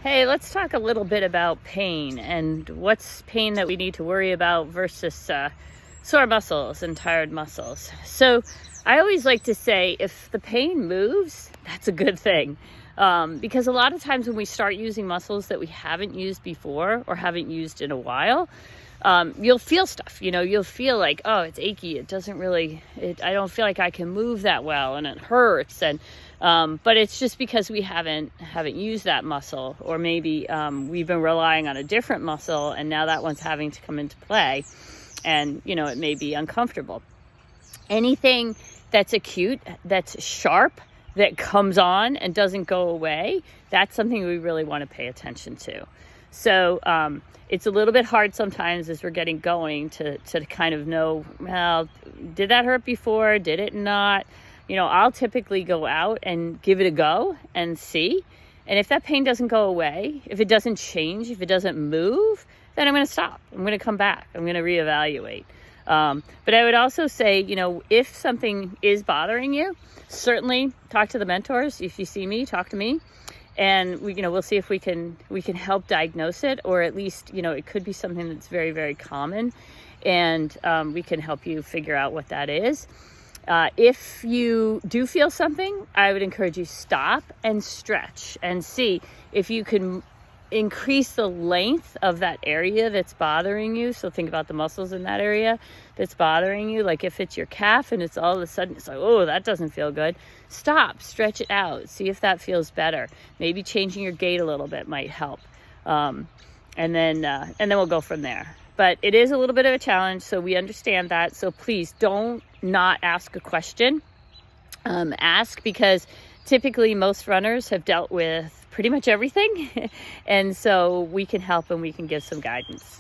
Hey, let's talk a little bit about pain and what's pain that we need to worry about versus sore muscles and tired muscles. So I always like to say if the pain moves, that's a good thing. Because a lot of times when we start using muscles that we haven't used before or haven't used in a while, you'll feel stuff, you'll feel like, oh, it's achy. It doesn't really, I don't feel like I can move that well and it hurts. But it's just because we haven't used that muscle, or maybe we've been relying on a different muscle and now that one's having to come into play, and it may be uncomfortable. Anything that's acute, that's sharp, that comes on and doesn't go away, that's something we really want to pay attention to. So it's a little bit hard sometimes as we're getting going to kind of know, well, did that hurt before? Did it not? I'll typically go out and give it a go and see. And if that pain doesn't go away, if it doesn't change, if it doesn't move, then I'm going to stop. I'm going to come back. I'm going to reevaluate. But I would also say, if something is bothering you, certainly talk to the mentors. If you see me, talk to me. And we'll see if we can help diagnose it, or at least, it could be something that's very, very common, and we can help you figure out what that is. If you do feel something, I would encourage you stop and stretch and see if you can increase the length of that area that's bothering you. So think about the muscles in that area that's bothering you. Like if it's your calf and it's all of a sudden, it's like, oh, that doesn't feel good. Stop, stretch it out. See if that feels better. Maybe changing your gait a little bit might help. And then we'll go from there. But it is a little bit of a challenge, so we understand that. So please don't not ask a question. Ask, because typically most runners have dealt with pretty much everything. And so we can help and we can give some guidance.